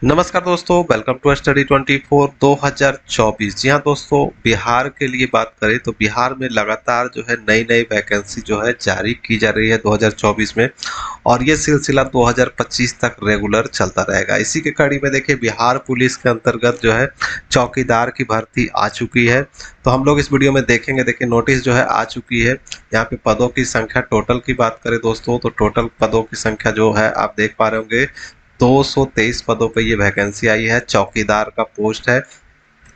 नमस्कार दोस्तों, welcome to study 24 2024। जी हाँ दोस्तों, बिहार के लिए बात करें तो बिहार में लगातार जो है नई नई वैकेंसी जो है जारी की जा रही है 2024 में। और ये सिलसिला 2025 तक रेगुलर चलता रहेगा। इसी के कड़ी में देखिए, बिहार पुलिस के अंतर्गत जो है चौकीदार की भर्ती आ चुकी है। तो हम लोग इस वीडियो में देखेंगे। देखिए, नोटिस जो है आ चुकी है। यहाँ पे पदों की संख्या टोटल की बात करें दोस्तों, तो टोटल पदों की संख्या जो है आप देख पा रहे होंगे, 223 पदों पे ये वैकेंसी आई है। चौकीदार का पोस्ट है,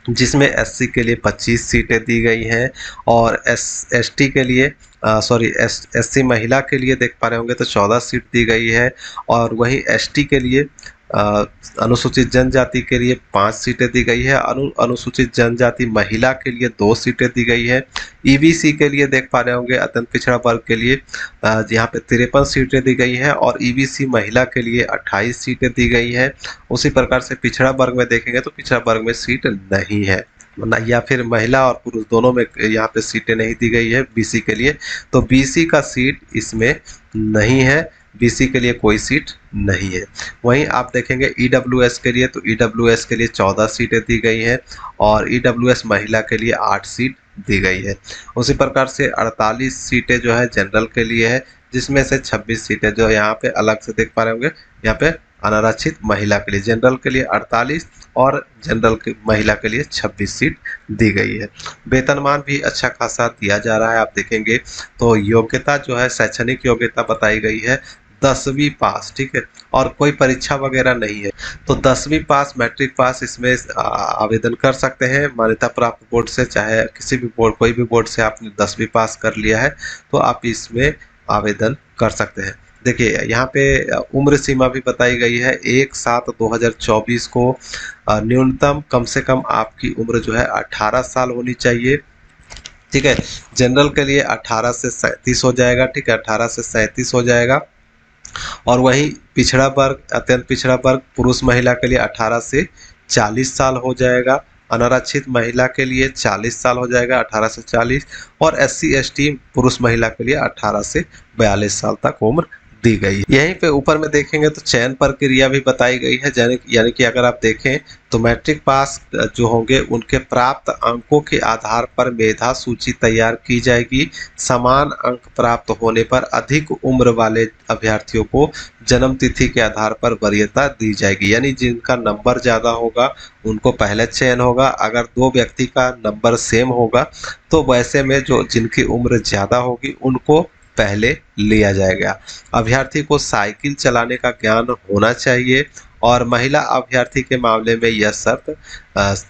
जिसमें एससी के लिए 25 सीटें दी गई हैं और एसटी के लिए एससी महिला के लिए देख पा रहे होंगे तो 14 सीट दी गई है। और वहीं एसटी के लिए अ, अनुसूचित जनजाति के लिए 5 सीटें दी गई है। अनुसूचित जनजाति महिला के लिए 2 सीटें दी गई है। ईबीसी के लिए देख पा रहे होंगे, अत्यंत पिछड़ा वर्ग के लिए यहाँ पे 53 सीटें दी गई हैं और ईबीसी महिला के लिए 28 सीटें दी गई हैं। उसी प्रकार से पिछड़ा वर्ग में देखेंगे तो पिछड़ा वर्ग में सीट नहीं है या फिर महिला और पुरुष दोनों में यहाँ पे सीटें नहीं दी गई है बीसी के लिए। तो बीसी का सीट इसमें नहीं है, बीसी के लिए कोई सीट नहीं है। वहीं आप देखेंगे ईडब्ल्यूएस के लिए, तो ईडब्ल्यूएस के लिए 14 सीटें दी गई हैं और ईडब्ल्यूएस महिला के लिए 8 सीट दी गई है। उसी प्रकार से 48 सीटें जो है जनरल के लिए है, जिसमें से 26 सीटें जो यहाँ पे अलग से देख पा रहे होंगे, यहाँ पे अनारक्षित महिला के लिए। जनरल के लिए 48 और जनरल की महिला के लिए 26 सीट दी गई है। वेतनमान भी अच्छा खासा दिया जा रहा है। आप देखेंगे तो योग्यता जो है, शैक्षणिक योग्यता बताई गई है 10वीं पास, ठीक है, और कोई परीक्षा वगैरह नहीं है। तो 10वीं पास, मैट्रिक पास इसमें आवेदन कर सकते हैं मान्यता प्राप्त बोर्ड से, चाहे किसी भी बोर्ड, कोई भी बोर्ड से आपने 10वीं पास कर लिया है तो आप इसमें आवेदन कर सकते हैं। देखिए, यहाँ पे उम्र सीमा भी बताई गई है। 1/7/2024 को न्यूनतम कम से कम आपकी उम्र जो है 18 साल होनी चाहिए, ठीक है। जनरल के लिए 18 से 37 हो जाएगा, ठीक है, 18 से 37 हो जाएगा। और वहीं पिछड़ा वर्ग, अत्यंत पिछड़ा वर्ग पुरुष महिला के लिए 18 से 40 साल हो जाएगा। अनारक्षित महिला के लिए 40 साल हो जाएगा, 18 से 40। और एससी एसटी पुरुष महिला के लिए 18 से 42 साल तक उम्र दी गई है। यहीं पे ऊपर में देखेंगे तो चयन प्रक्रिया भी बताई गई है। यानी कि अगर आप देखें तो मैट्रिक पास जो होंगे उनके प्राप्त अंकों के आधार पर मेधा सूची तैयार की जाएगी। समान अंक प्राप्त होने पर अधिक उम्र वाले अभ्यर्थियों को जन्म तिथि के आधार पर वरीयता दी जाएगी। यानी जिनका नंबर ज़्यादा होगा उनको पहले चयन होगा। अगर दो व्यक्ति का नंबर सेम होगा तो वैसे में जो जिनकी उम्र ज़्यादा होगी उनको पहले लिया जाएगा। अभ्यर्थी को साइकिल चलाने का ज्ञान होना चाहिए और महिला अभ्यर्थी के मामले में यह शर्त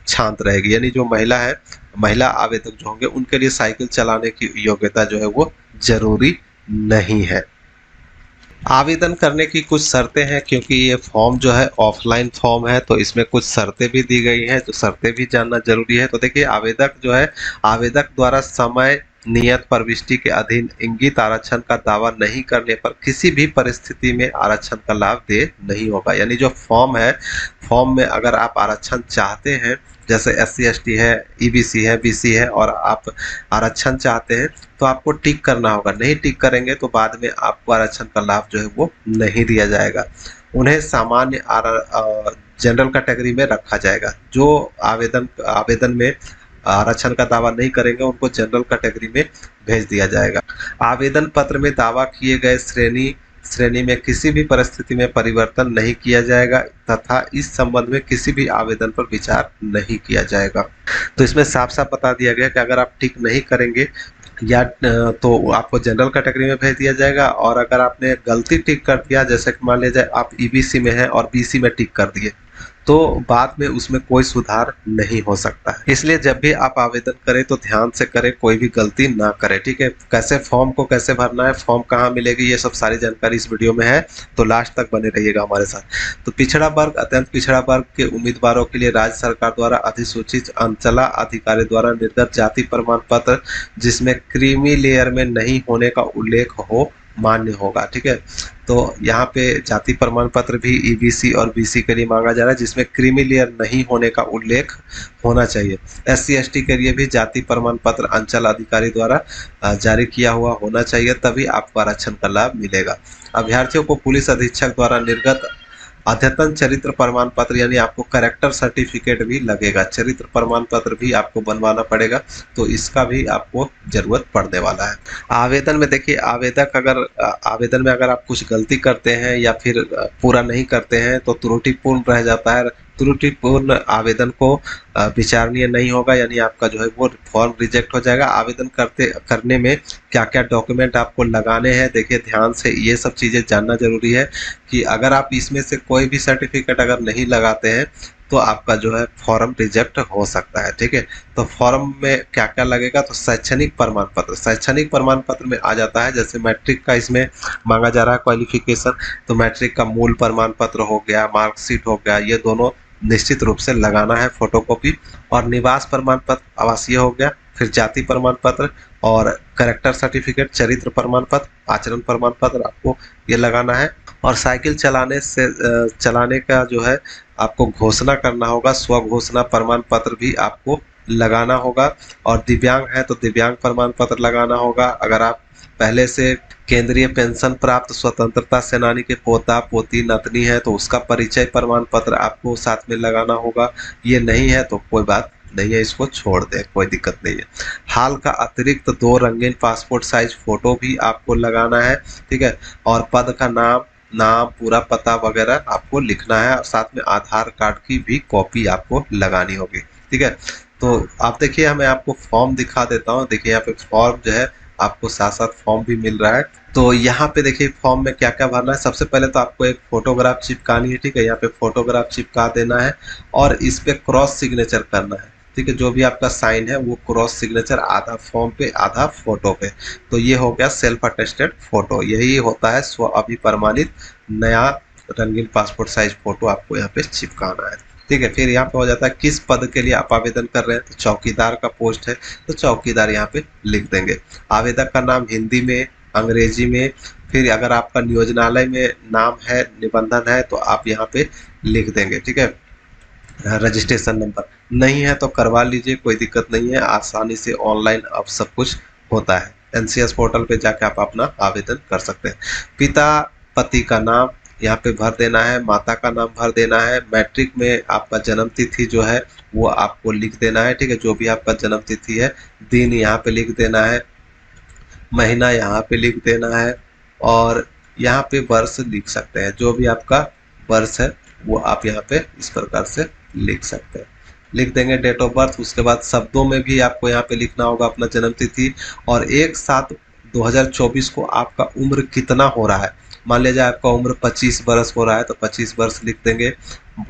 शांत रहेगी। यानी जो महिला है, महिला आवेदक जो होंगे उनके लिए साइकिल चलाने की योग्यता जो है वो जरूरी नहीं है। आवेदन करने की कुछ शर्तें हैं, क्योंकि ये फॉर्म जो है ऑफलाइन फॉर्म है तो इसमें कुछ शर्तें भी दी गई हैं, तो शर्तें भी जानना जरूरी है। तो देखिए, आवेदक जो है, आवेदक द्वारा समय नियत प्रविष्टि के अधीन इंगित आरक्षण का दावा नहीं करने पर किसी भी परिस्थिति में आरक्षण का लाभ दे नहीं होगा। यानी जो फॉर्म है, फॉर्म में अगर आप आरक्षण चाहते हैं, जैसे एससी एसटी है, ईबीसी है, बीसी है, और आप आरक्षण चाहते हैं तो आपको टिक करना होगा। नहीं टिक करेंगे तो बाद में आपको आरक्षण का लाभ जो है वो नहीं दिया जाएगा। उन्हें सामान्य जनरल कैटेगरी में रखा जाएगा। जो आवेदन में आरक्षण का दावा नहीं करेंगे उनको जनरल कैटेगरी में भेज दिया जाएगा। आवेदन पत्र में दावा किए गए श्रेणी में किसी भी परिस्थिति में परिवर्तन नहीं किया जाएगा तथा इस संबंध में किसी भी आवेदन पर विचार नहीं किया जाएगा। तो इसमें साफ साफ बता दिया गया कि अगर आप टिक नहीं करेंगे या तो आपको जनरल कैटेगरी में भेज दिया जाएगा, और अगर आपने गलती टिक कर दिया, जैसे कि मान लीजिए आप ईबीसी में हैं और बीसी में टिक कर दिए, तो बाद में उसमें कोई सुधार नहीं हो सकता है। इसलिए जब भी आप आवेदन करें तो ध्यान से करें, कोई भी गलती ना करें, ठीक है। कैसे फॉर्म को कैसे भरना है, फॉर्म कहाँ मिलेगी, ये सब सारी जानकारी इस वीडियो में है, तो लास्ट तक बने रहिएगा हमारे साथ। तो पिछड़ा वर्ग, अत्यंत पिछड़ा वर्ग के उम्मीदवारों के लिए राज्य सरकार द्वारा अधिसूचित अंचला अधिकारी द्वारा निर्गत जाति प्रमाण पत्र जिसमें क्रीमी लेयर में नहीं होने का उल्लेख हो मान्य होगा, ठीक है। तो यहाँ पे जाति प्रमाण पत्र भी ईबीसी और बीसी के लिए मांगा जा रहा है, जिसमें क्रीमी लेयर नहीं होने का उल्लेख होना चाहिए। एससी एसटी के लिए भी जाति प्रमाण पत्र अंचल अधिकारी द्वारा जारी किया हुआ होना चाहिए, तभी आपको आरक्षण का लाभ मिलेगा। अभ्यर्थियों को पुलिस अधीक्षक द्वारा निर्गत अद्यतन चरित्र प्रमाण पत्र यानी आपको कैरेक्टर सर्टिफिकेट भी लगेगा, चरित्र प्रमाण पत्र भी आपको बनवाना पड़ेगा, तो इसका भी आपको जरूरत पड़ने वाला है। आवेदन में देखिए, आवेदन में अगर आप कुछ गलती करते हैं या फिर पूरा नहीं करते हैं तो त्रुटिपूर्ण रह जाता है। त्रुटिपूर्ण आवेदन को विचारणीय नहीं होगा, यानी आपका जो है वो फॉर्म रिजेक्ट हो जाएगा। आवेदन करने में क्या क्या डॉक्यूमेंट आपको लगाने हैं, देखिए ध्यान से ये सब चीज़ें जानना जरूरी है कि अगर आप इसमें से कोई भी सर्टिफिकेट अगर नहीं लगाते हैं तो आपका जो है फॉर्म रिजेक्ट हो सकता है। ठीक है, तो फॉर्म में क्या क्या लगेगा, तो शैक्षणिक प्रमाण पत्र, शैक्षणिक प्रमाण पत्र में आ जाता है, जैसे मैट्रिक का इसमें मांगा जा रहा है क्वालिफिकेशन, तो मैट्रिक का मूल प्रमाण पत्र हो गया, मार्कशीट हो गया, ये दोनों निश्चित रूप से लगाना है फोटोकॉपी। और निवास प्रमाण पत्र आवासीय हो गया, फिर जाति प्रमाण पत्र और कैरेक्टर सर्टिफिकेट, चरित्र प्रमाण पत्र, आचरण प्रमाण पत्र आपको ये लगाना है। और साइकिल चलाने का जो है आपको घोषणा करना होगा, स्व घोषणा प्रमाण पत्र भी आपको लगाना होगा। और दिव्यांग है तो दिव्यांग प्रमाण पत्र लगाना होगा। अगर आप पहले से केंद्रीय पेंशन प्राप्त स्वतंत्रता सेनानी के पोता पोती नतनी है तो उसका परिचय प्रमाण पत्र आपको साथ में लगाना होगा। ये नहीं है तो कोई बात नहीं है, इसको छोड़ दें, कोई दिक्कत नहीं है। हाल का अतिरिक्त 2 रंगीन पासपोर्ट साइज फोटो भी आपको लगाना है। ठीक है, और पद का नाम पूरा पता वगैरह आपको लिखना है, और साथ में आधार कार्ड की भी कॉपी आपको लगानी होगी। ठीक है, तो आप देखिए, मैं आपको फॉर्म दिखा देता हूँ। देखिए यहाँ पे फॉर्म जो है आपको साथ साथ फॉर्म भी मिल रहा है। तो यहाँ पे देखिए फॉर्म में क्या क्या भरना है। सबसे पहले तो आपको एक फोटोग्राफ चिपकानी है। ठीक है, यहाँ पे फोटोग्राफ चिपका देना है और इस पे क्रॉस सिग्नेचर करना है। ठीक है, जो भी आपका साइन है वो क्रॉस सिग्नेचर, आधा फॉर्म पे आधा फोटो पे। तो ये हो गया सेल्फ अटेस्टेड फोटो, यही होता है स्व अभिप्रमाणित नया रंगीन पासपोर्ट साइज फोटो आपको यहाँ पे चिपकाना है। ठीक है, फिर यहाँ पे हो जाता है किस पद के लिए आप आवेदन कर रहे हैं, तो चौकीदार का पोस्ट है तो चौकीदार यहाँ पे लिख देंगे। आवेदक का नाम हिंदी में, अंग्रेजी में, फिर अगर आपका नियोजनालय में नाम है, निबंधन है तो आप यहाँ पे लिख देंगे। ठीक है, रजिस्ट्रेशन नंबर नहीं है तो करवा लीजिए, कोई दिक्कत नहीं है, आसानी से ऑनलाइन अब सब कुछ होता है। एनसीएस पोर्टल पे जाके आप अपना आवेदन कर सकते हैं। पिता पति का नाम यहाँ पे भर देना है, माता का नाम भर देना है। मैट्रिक में आपका जन्म तिथि जो है वो आपको लिख देना है। ठीक है, जो भी आपका जन्म तिथि है, दिन यहाँ पे लिख देना है, महीना यहाँ पे लिख देना है, और यहाँ पे वर्ष लिख सकते हैं। जो भी आपका वर्ष है वो आप यहाँ पे इस प्रकार से लिख सकते हैं, लिख देंगे डेट ऑफ बर्थ। उसके बाद शब्दों में भी आपको यहाँ पे लिखना होगा अपना जन्म तिथि, और 1/7/2024 को आपका उम्र कितना हो रहा है। मान लीजिए आपका उम्र 25 वर्ष हो रहा है तो 25 वर्ष लिख देंगे।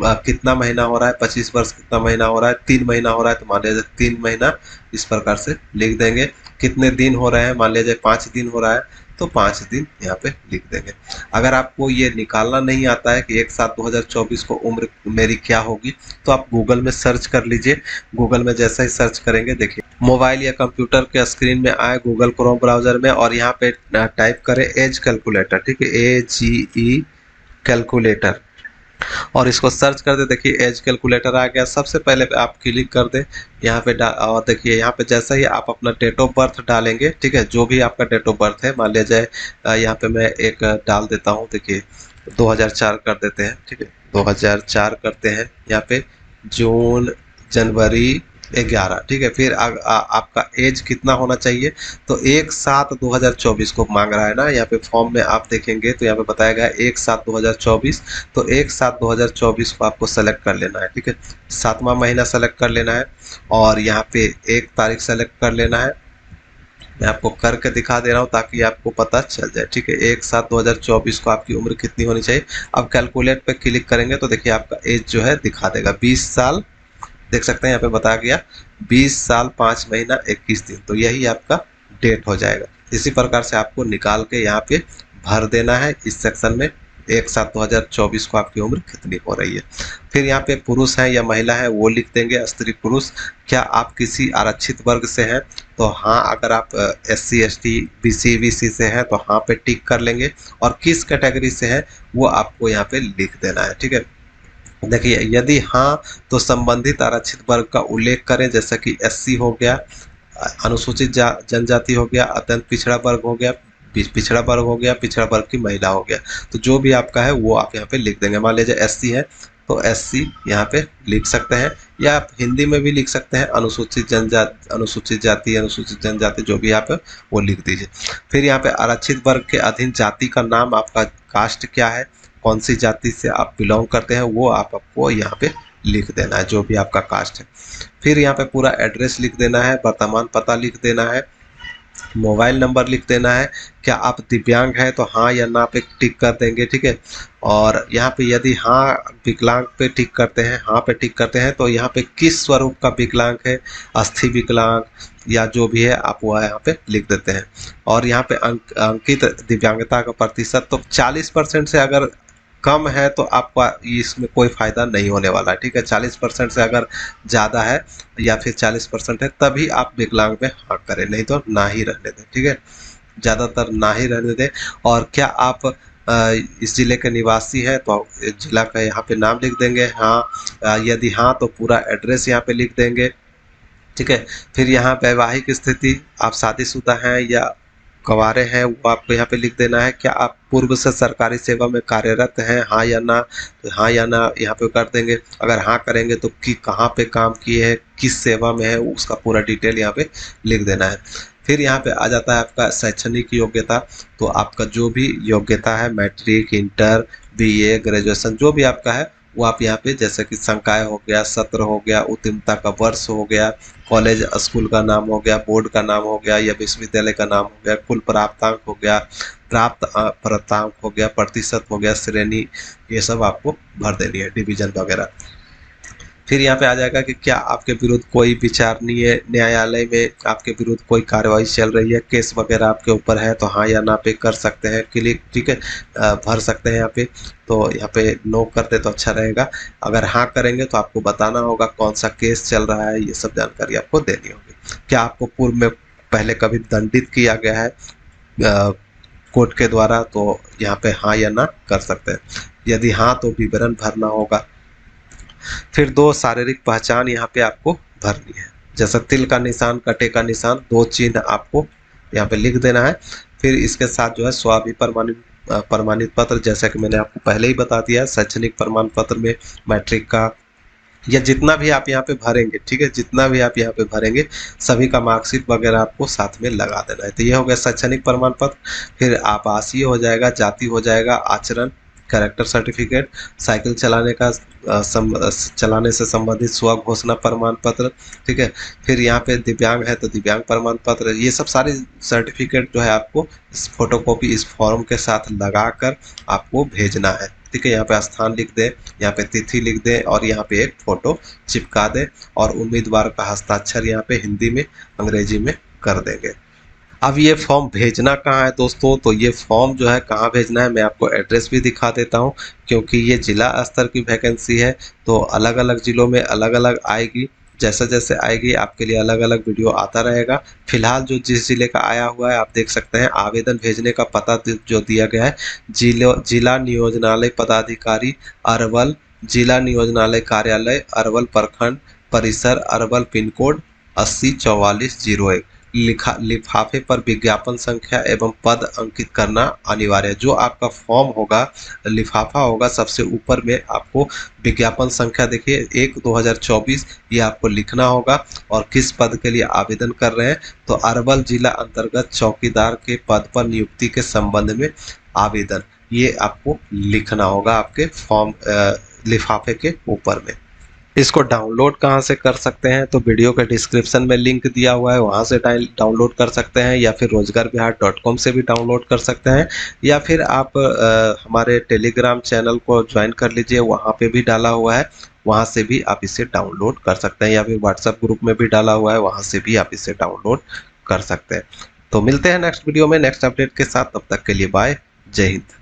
कितना महीना हो रहा है, 25 वर्ष कितना महीना हो रहा है, 3 महीना हो रहा है तो मान लीजिए 3 महीना इस प्रकार से लिख देंगे। कितने दिन हो रहे हैं, मान लीजिए 5 दिन हो रहा है तो 5 दिन यहाँ पे लिख देंगे। अगर आपको ये निकालना नहीं आता है कि 1/7/2024 को उम्र मेरी क्या होगी, तो आप गूगल में सर्च कर लीजिए। गूगल में जैसा ही सर्च करेंगे, देखिए मोबाइल या कंप्यूटर के स्क्रीन में आए गूगल क्रोम ब्राउजर में, और यहाँ पे टाइप करें एज कैलकुलेटर। ठीक है, AGE कैलकुलेटर, और इसको सर्च कर दे। देखिए एज कैलकुलेटर आ गया। सबसे पहले आप क्लिक कर दे यहाँ पे, और देखिए यहाँ पे जैसा ही आप अपना डेट ऑफ बर्थ डालेंगे, ठीक है, जो भी आपका डेट ऑफ बर्थ है, मान लिया जाए यहाँ पे मैं एक डाल देता हूँ, देखिए 2004 कर देते हैं। ठीक है, 2004 करते हैं यहाँ पे, जून जनवरी 11। ठीक है, फिर आपका एज कितना होना चाहिए, तो 1/7/2024 को मांग रहा है ना। यहाँ पे फॉर्म में आप देखेंगे तो यहाँ पे बताया गया 1/7/2024, तो 1/7/2024 को आपको सेलेक्ट कर लेना है। ठीक है, 7वां महीना सेलेक्ट कर लेना है, और यहाँ पे 1 तारीख सेलेक्ट कर लेना है। मैं आपको करके दिखा दे रहा हूँ ताकि आपको पता चल जाए। ठीक है, 1/7/2024 को आपकी उम्र कितनी होनी चाहिए। अब कैलकुलेट पे क्लिक करेंगे तो देखिए आपका एज जो है दिखा देगा 20 साल, देख सकते हैं यहाँ पे बताया गया 20 साल 5 महीना 21 दिन, तो यही आपका डेट हो जाएगा। इसी प्रकार से आपको निकाल के यहाँ पे भर देना है इस सेक्शन में 1/7/2024 को आपकी उम्र कितनी हो रही है। फिर यहाँ पे पुरुष हैं या महिला है वो लिख देंगे, स्त्री पुरुष। क्या आप किसी आरक्षित वर्ग से हैं, तो हाँ, अगर आप SC ST BC BC से हैं तो हाँ पे टिक कर लेंगे, और किस कैटेगरी से हैं वो आपको यहाँ पे लिख देना है। ठीक है, देखिए यदि हाँ तो संबंधित आरक्षित वर्ग का उल्लेख करें, जैसा कि SC हो गया, अनुसूचित जनजाति हो गया, अत्यंत पिछड़ा वर्ग हो गया, पिछड़ा वर्ग हो गया, पिछड़ा वर्ग की महिला हो गया। तो जो भी आपका है वो आप यहाँ पे लिख देंगे। मान लीजिए एससी है तो एससी यहाँ पे लिख सकते हैं, या आप हिंदी में भी लिख सकते हैं अनुसूचित जनजाति, अनुसूचित जाति, अनुसूचित जनजाति, जो भी आप वो लिख दीजिए। फिर यहाँ पे आरक्षित वर्ग के अधीन जाति का नाम, आपका कास्ट क्या है, कौन सी जाति से आप बिलोंग करते हैं, वो आपको यहाँ पे लिख देना है, जो भी आपका कास्ट है। फिर यहाँ पे पूरा एड्रेस लिख देना है, वर्तमान पता लिख देना है, मोबाइल नंबर लिख देना है। क्या आप दिव्यांग है तो हाँ या ना पे टिक कर देंगे, ठीक है। और यहाँ पे यदि हाँ विकलांग पे टिक करते हैं, हाँ पे टिक करते हैं, तो यहाँ पे किस स्वरूप का विकलांग है, अस्थि विकलांग या जो भी है आप वो यहाँ पे लिख देते हैं। और यहाँ पे अंकित दिव्यांगता का प्रतिशत तो 40% से अगर कम है तो आपका इसमें कोई फ़ायदा नहीं होने वाला है, ठीक है। 40% से अगर ज़्यादा है या फिर 40% है तभी आप विकलांग में हाँ करें, नहीं तो ना ही रहने दें, ठीक है। ज़्यादातर ना ही रहने दें। और क्या आप इस ज़िले के निवासी हैं तो जिला का यहाँ पे नाम लिख देंगे, हाँ यदि हाँ तो पूरा एड्रेस यहाँ पे लिख देंगे, ठीक है। फिर यहाँ वैवाहिक स्थिति, आप शादीशुदा हैं या कुंवारे हैं, वो आपको यहाँ पे लिख देना है। क्या आप पूर्व से सरकारी सेवा में कार्यरत हैं, हाँ या ना, तो हाँ या ना यहाँ पे कर देंगे। अगर हाँ करेंगे तो कि कहाँ पे काम किए हैं, किस सेवा में है, उसका पूरा डिटेल यहाँ पे लिख देना है। फिर यहाँ पे आ जाता है आपका शैक्षणिक योग्यता। तो आपका जो भी योग्यता है, मैट्रिक, इंटर, बीए, ग्रेजुएशन, जो भी आपका है वो आप यहाँ पे, जैसे कि संकाय हो गया, सत्र हो गया, उत्तीर्णता का वर्ष हो गया, कॉलेज स्कूल का नाम हो गया, बोर्ड का नाम हो गया या विश्वविद्यालय का नाम हो गया, कुल प्राप्तांक हो गया, प्राप्त प्राप्तांक हो गया, प्रतिशत हो गया, श्रेणी, ये सब आपको भर देनी है, डिवीजन वगैरह। फिर यहाँ पे आ जाएगा कि क्या आपके विरुद्ध कोई विचारणीय न्यायालय में आपके विरुद्ध कोई कार्रवाई चल रही है, केस वगैरह आपके ऊपर है, तो हाँ या ना पे कर सकते हैं क्लिक, ठीक है, भर सकते हैं यहाँ पे। तो यहाँ पे नो करते तो अच्छा रहेगा। अगर हाँ करेंगे तो आपको बताना होगा कौन सा केस चल रहा है, ये सब जानकारी आपको देनी होगी। क्या आपको पूर्व में पहले कभी दंडित किया गया है कोर्ट के द्वारा, तो यहाँ पे हाँ या ना कर सकते हैं। यदि हाँ तो विवरण भरना होगा। फिर 2 शारीरिक पहचान यहाँ पे आपको भरनी है, जैसा तिल का निशान, कटे का निशान, 2 चिन्ह आपको यहाँ पे लिख देना है। फिर इसके साथ जो है प्रमाणित पत्र, जैसा कि मैंने आपको पहले ही बता दिया, शैक्षणिक प्रमाण पत्र में मैट्रिक का या जितना भी आप यहाँ पे भरेंगे, ठीक है, जितना भी आप यहाँ पे भरेंगे सभी का मार्कशीट वगैरह आपको साथ में लगा देना है। तो ये हो गया शैक्षणिक प्रमाण पत्र। फिर आवासीय हो जाएगा, जाति हो जाएगा, आचरण, कैरेक्टर सर्टिफिकेट, साइकिल चलाने का चलाने से संबंधित स्व घोषणा प्रमाण पत्र, ठीक है। फिर यहाँ पे दिव्यांग है तो दिव्यांग प्रमाण पत्र, ये सब सारी सर्टिफिकेट जो है आपको इस फोटोकॉपी इस फॉर्म के साथ लगाकर आपको भेजना है, ठीक है। यहाँ पे स्थान लिख दें, यहाँ पे तिथि लिख दें और यहाँ पे एक फोटो चिपका दें और उम्मीदवार का हस्ताक्षर यहाँ पे हिंदी में अंग्रेजी में कर देंगे। अब ये फॉर्म भेजना कहाँ है दोस्तों, तो ये फॉर्म जो है कहाँ भेजना है मैं आपको एड्रेस भी दिखा देता हूँ, क्योंकि ये जिला स्तर की वैकेंसी है तो अलग अलग ज़िलों में अलग अलग आएगी। जैसे जैसे आएगी आपके लिए अलग अलग वीडियो आता रहेगा। फिलहाल जो जिस ज़िले का आया हुआ है आप देख सकते हैं, आवेदन भेजने का पता जो दिया गया है, जिला नियोजनालय पदाधिकारी अरवल, जिला नियोजनालय कार्यालय अरवल, प्रखंड परिसर अरवल, पिन कोड 804401। लिफाफे पर विज्ञापन संख्या एवं पद अंकित करना अनिवार्य है। जो आपका फॉर्म होगा, लिफाफा होगा, सबसे ऊपर में आपको विज्ञापन संख्या देखिए 1/2024 ये आपको लिखना होगा। और किस पद के लिए आवेदन कर रहे हैं, तो अरवल जिला अंतर्गत चौकीदार के पद पर नियुक्ति के संबंध में आवेदन, ये आपको लिखना होगा आपके फॉर्म लिफाफे के ऊपर में। इसको डाउनलोड कहाँ से कर सकते हैं, तो वीडियो के डिस्क्रिप्शन में लिंक दिया हुआ है, वहाँ से डाउनलोड कर सकते हैं, या फिर rozgarvihar.com से भी डाउनलोड कर सकते हैं, या फिर आप हमारे टेलीग्राम चैनल को ज्वाइन कर लीजिए, वहाँ पे भी डाला हुआ है, वहाँ से भी आप इसे डाउनलोड कर सकते हैं, या फिर व्हाट्सएप ग्रुप में भी डाला हुआ है, वहाँ से भी आप इसे डाउनलोड कर सकते हैं। तो मिलते हैं नेक्स्ट वीडियो में नेक्स्ट अपडेट के साथ, तब तक के लिए बाय, जय हिंद।